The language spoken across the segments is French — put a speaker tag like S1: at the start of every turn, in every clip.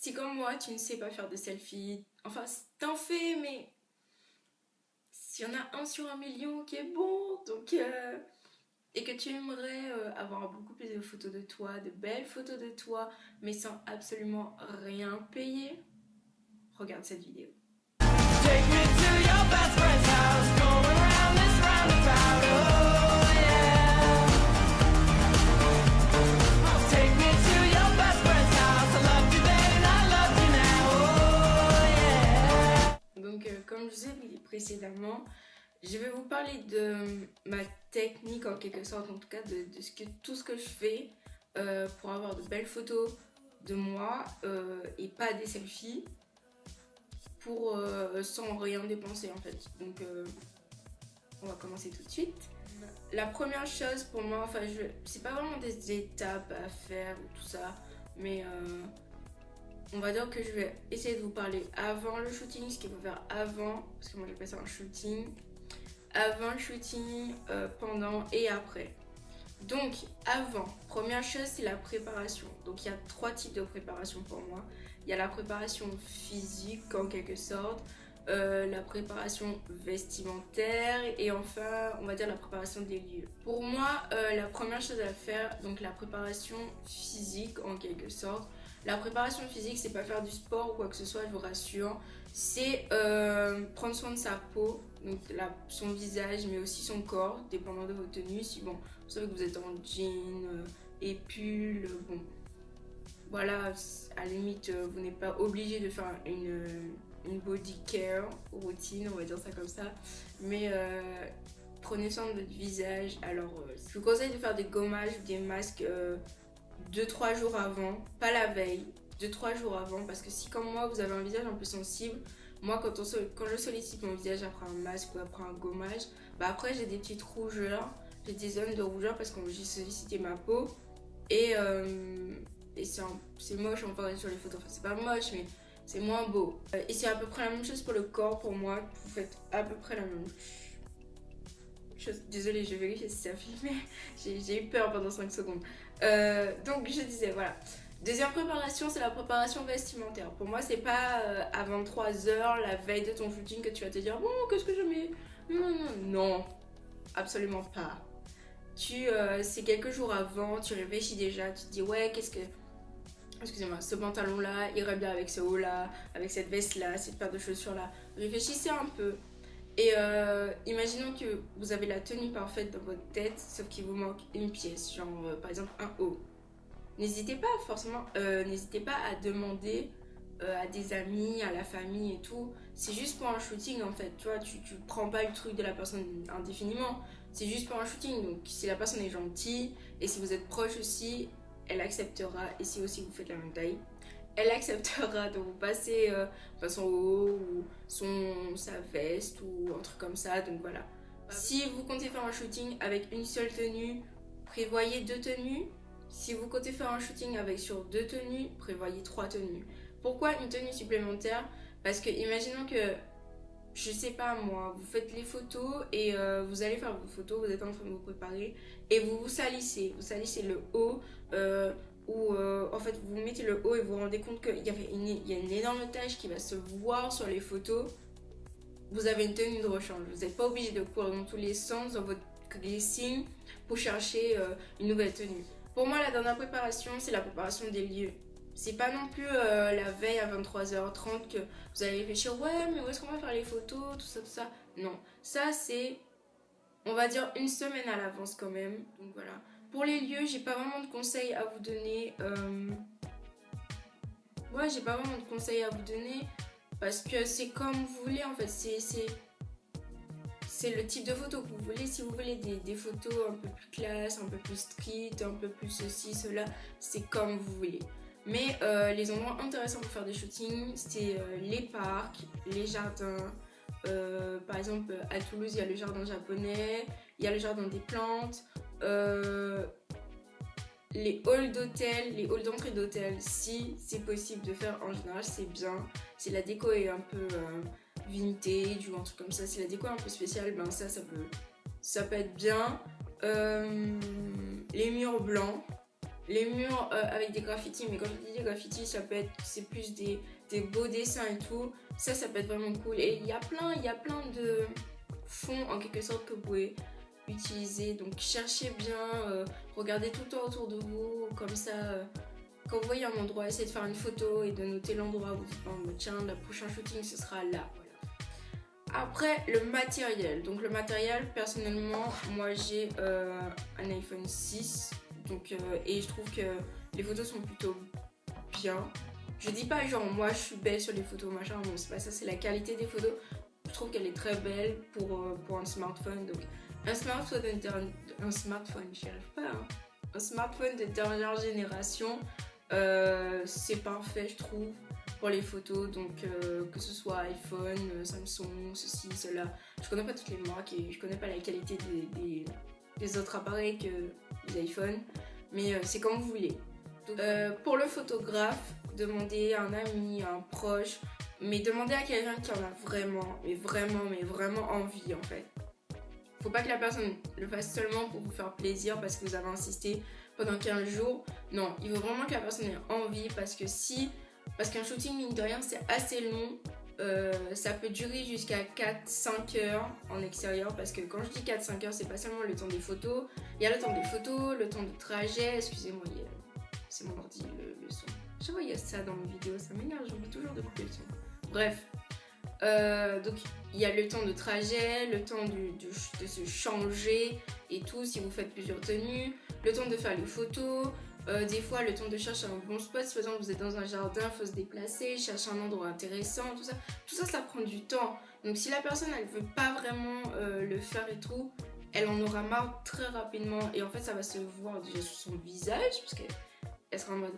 S1: Si comme moi, tu ne sais pas faire de selfie, enfin, t'en fais, mais s'il y en a un sur un million qui est bon, donc et que tu aimerais avoir beaucoup plus de photos de toi, de belles photos de toi, mais sans absolument rien payer, regarde cette vidéo. Take me to your best friend's house, going round this roundabout, oh yeah. Take me to your best friend's house, I love you then, I love you now, oh yeah. Donc comme je vous ai dit précédemment, je vais vous parler de ma technique en quelque sorte, en tout cas de tout ce que je fais pour avoir de belles photos de moi et pas des selfies. Pour sans rien dépenser en fait. Donc on va commencer tout de suite. La première chose pour moi, enfin c'est pas vraiment des étapes à faire ou tout ça, mais on va dire que je vais essayer de vous parler avant le shooting, ce qu'il faut faire avant, parce que moi j'appelle ça un shooting. Avant le shooting, pendant et après. Donc avant, première chose c'est la préparation. Donc il y a 3 types de préparation pour moi. Il y a la préparation physique en quelque sorte, la préparation vestimentaire et enfin on va dire la préparation des lieux. Pour moi la première chose à faire, donc la préparation physique en quelque sorte. La préparation physique c'est pas faire du sport ou quoi que ce soit, je vous rassure. C'est prendre soin de sa peau, donc son visage mais aussi son corps, dépendant de vos tenues. Si bon, vous savez que vous êtes en jean et pull, bon voilà, à la limite vous n'êtes pas obligé de faire une body care routine, on va dire ça comme ça, mais prenez soin de votre visage. Alors je vous conseille de faire des gommages ou des masques 2-3 jours avant, pas la veille, 2-3 jours avant, parce que si comme moi vous avez un visage un peu sensible, moi quand je sollicite mon visage après un masque ou après un gommage, bah après j'ai des petites rougeurs, j'ai des zones de rougeur parce que j'ai sollicité ma peau et c'est moche en fait sur les photos, enfin c'est pas moche mais c'est moins beau. Et c'est à peu près la même chose pour le corps pour moi, vous faites à peu près la même chose. Désolée, je vérifie si ça filmé, j'ai eu peur pendant 5 secondes. Donc je disais voilà. Deuxième préparation, c'est la préparation vestimentaire. Pour moi, c'est pas à 23h, la veille de ton shooting, que tu vas te dire bon, qu'est-ce que je mets. Non, absolument pas. C'est quelques jours avant, tu réfléchis déjà, tu te dis ouais, excusez-moi, ce pantalon là irait bien avec ce haut là, avec cette veste là, cette paire de chaussures là. Réfléchissez un peu. Et imaginons que vous avez la tenue parfaite dans votre tête, sauf qu'il vous manque une pièce, genre par exemple un haut. N'hésitez pas à demander à des amis, à la famille et tout. C'est juste pour un shooting en fait, tu vois, tu prends pas le truc de la personne indéfiniment. C'est juste pour un shooting, donc si la personne est gentille et si vous êtes proche aussi, elle acceptera. Et si aussi vous faites la même taille, elle acceptera de vous passer son haut ou sa veste ou un truc comme ça, donc voilà. Si vous comptez faire un shooting avec une seule tenue, prévoyez 2 tenues. Si vous comptez faire un shooting sur 2 tenues, prévoyez 3 tenues. Pourquoi une tenue supplémentaire? Parce que imaginons que, je sais pas moi, vous faites les photos et vous allez faire vos photos, vous êtes en train de vous préparer et vous salissez le haut ou en fait vous mettez le haut et vous vous rendez compte qu'il y a une énorme tache qui va se voir sur les photos. Vous avez une tenue de rechange, vous n'êtes pas obligé de courir dans tous les sens dans votre dressing pour chercher une nouvelle tenue. Pour moi, la dernière préparation, c'est la préparation des lieux. C'est pas non plus la veille à 23h30 que vous allez réfléchir ouais mais où est-ce qu'on va faire les photos, tout ça. Non, ça c'est, on va dire, une semaine à l'avance quand même. Donc voilà. Pour les lieux, j'ai pas vraiment de conseils à vous donner. Ouais, j'ai pas vraiment de conseils à vous donner parce que c'est comme vous voulez en fait. C'est le type de photo que vous voulez. Si vous voulez des photos un peu plus classe, un peu plus street, un peu plus ceci, cela, c'est comme vous voulez. Mais les endroits intéressants pour faire des shootings, c'est les parcs, les jardins. Par exemple, à Toulouse, il y a le jardin japonais, il y a le jardin des plantes, les halls d'hôtel, les halls d'entrée d'hôtel, si c'est possible de faire en général, c'est bien. Si la déco est un peu vintage ou un truc comme ça, si la déco est un peu spéciale, ben ça peut être bien. Les murs blancs. les murs avec des graffitis, mais quand je dis des graffitis, c'est plus des beaux dessins et tout. Ça peut être vraiment cool. Et il y a plein de fonds en quelque sorte que vous pouvez utiliser. Donc cherchez bien, regardez tout le temps autour de vous, comme ça. Quand vous voyez un endroit, essayez de faire une photo et de noter l'endroit. Vous dites, oh, tiens, le prochain shooting, ce sera là. Voilà. Après, le matériel. Donc le matériel, personnellement, moi j'ai un iPhone 6. Donc, et je trouve que les photos sont plutôt bien. Je dis pas genre moi je suis belle sur les photos, machin, non, c'est pas ça, c'est la qualité des photos. Je trouve qu'elle est très belle pour un smartphone. Donc un smartphone j'y arrive pas, hein. Un smartphone de dernière génération, c'est parfait je trouve pour les photos. Donc que ce soit iPhone, Samsung, ceci, cela. Je connais pas toutes les marques et je connais pas la qualité des autres appareils que les iPhones, mais c'est comme vous voulez. Donc, pour le photographe, demandez à un ami, à un proche, mais demandez à quelqu'un qui en a vraiment, mais vraiment envie en fait. Faut pas que la personne le fasse seulement pour vous faire plaisir parce que vous avez insisté pendant 15 jours. Non, il faut vraiment que la personne ait envie parce qu'un shooting, mine de rien, c'est assez long. Ça peut durer jusqu'à 4-5 heures en extérieur, parce que quand je dis 4-5 heures, c'est pas seulement le temps des photos, il y a le temps des photos, le temps de trajet, excusez-moi, c'est mon ordi, le son. Je vois, il y a ça dans mes vidéos, ça m'énerve, j'ai envie toujours de couper le son. Bref, donc il y a le temps de trajet, le temps de se changer et tout, si vous faites plusieurs tenues, le temps de faire les photos. Des fois, le temps de chercher un bon spot, par exemple, vous êtes dans un jardin, il faut se déplacer, chercher un endroit intéressant, tout ça, ça prend du temps. Donc, si la personne, elle veut pas vraiment le faire et tout, elle en aura marre très rapidement. Et en fait, ça va se voir déjà sur son visage, parce qu'elle sera en mode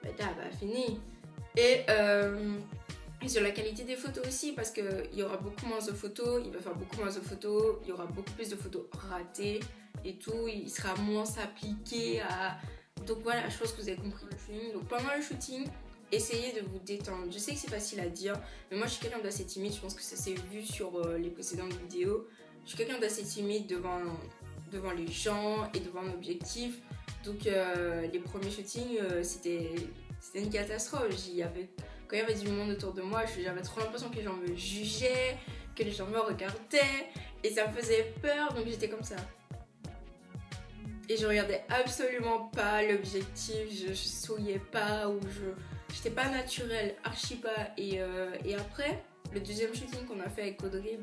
S1: bah, t'as fini. Et sur la qualité des photos aussi, parce qu'il y aura beaucoup moins de photos, il va faire beaucoup moins de photos, il y aura beaucoup plus de photos ratées et tout, il sera moins appliqué à... Donc voilà, je pense que vous avez compris le shooting. Donc pendant le shooting, essayez de vous détendre. Je sais que c'est facile à dire, mais moi je suis quelqu'un d'assez timide, je pense que ça s'est vu sur les précédentes vidéos. Je suis quelqu'un d'assez timide devant les gens et devant un objectif. Donc les premiers shootings, c'était une catastrophe. Quand il y avait du monde autour de moi, j'avais trop l'impression que les gens me jugeaient, que les gens me regardaient, et ça me faisait peur, donc j'étais comme ça. Et je regardais absolument pas l'objectif, je souriais pas, ou j'étais pas naturelle, archi pas. Et après, le deuxième shooting qu'on a fait avec Audrey,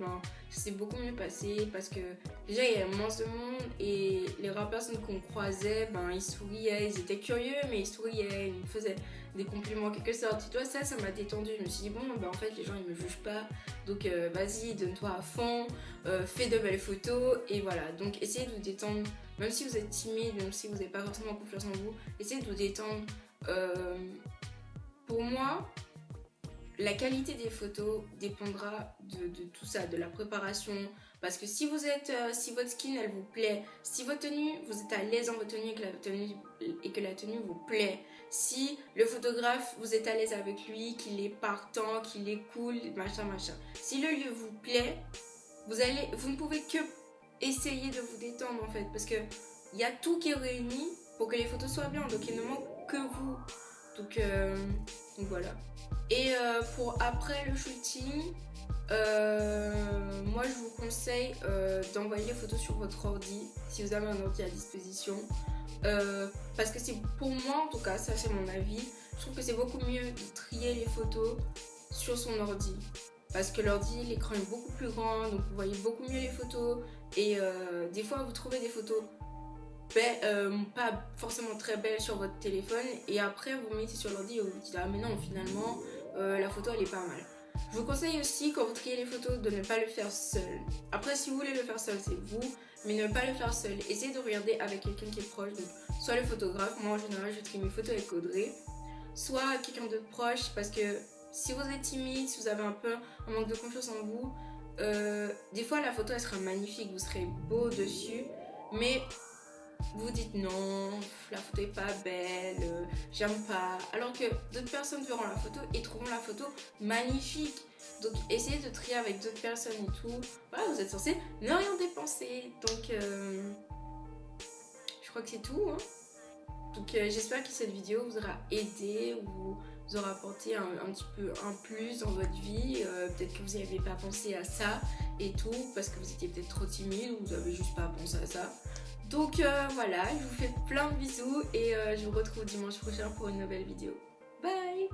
S1: ça s'est beaucoup mieux passé parce que déjà il y avait moins de monde et les rares personnes qu'on croisait, ils souriaient, ils étaient curieux mais ils souriaient, ils me faisaient des compliments en quelque sorte. Et toi, ça m'a détendue. Je me suis dit bon, en fait les gens ils me jugent pas, donc vas-y, donne-toi à fond, fais de belles photos et voilà. Donc essayez de vous détendre, même si vous êtes timide, même si vous n'avez pas forcément confiance en vous, essayez de vous détendre. Pour moi, la qualité des photos dépendra de tout ça, de la préparation. Parce que si votre skin elle vous plaît, si votre tenue, vous êtes à l'aise dans votre tenue et que la tenue vous plaît, si le photographe, vous êtes à l'aise avec lui, qu'il est partant, qu'il est cool, machin. Si le lieu vous plaît, vous ne pouvez que essayer de vous détendre en fait. Parce que il y a tout qui est réuni pour que les photos soient bien. Donc il ne manque que vous. Donc voilà. Et pour après le shooting, moi je vous conseille d'envoyer les photos sur votre ordi si vous avez un ordi à disposition, parce que c'est, pour moi en tout cas, ça c'est mon avis, je trouve que c'est beaucoup mieux de trier les photos sur son ordi, parce que l'ordi, l'écran est beaucoup plus grand, donc vous voyez beaucoup mieux les photos. Et des fois vous trouvez des photos pas forcément très belles sur votre téléphone et après vous mettez sur l'ordi et vous vous dites ah mais non, finalement la photo elle est pas mal. Je vous conseille aussi, quand vous triez les photos, de ne pas le faire seul. Après, si vous voulez le faire seul, c'est vous, mais ne pas le faire seul. Essayez de regarder avec quelqu'un qui est proche, donc soit le photographe, moi en général je trie mes photos avec Audrey, soit quelqu'un de proche, parce que si vous êtes timide, si vous avez un peu un manque de confiance en vous, des fois la photo elle sera magnifique, vous serez beau dessus, mais vous dites non, la photo est pas belle, j'aime pas. Alors que d'autres personnes verront la photo et trouveront la photo magnifique. Donc essayez de trier avec d'autres personnes et tout. Voilà, vous êtes censé ne rien dépenser. Donc je je crois que c'est tout, hein. Donc j'espère que cette vidéo vous aura aidé ou vous aura apporté un petit peu un plus dans votre vie. Peut-être que vous n'y avez pas pensé à ça et tout parce que vous étiez peut-être trop timide ou vous n'avez juste pas pensé à ça. Donc voilà, je vous fais plein de bisous et je vous retrouve dimanche prochain pour une nouvelle vidéo. Bye!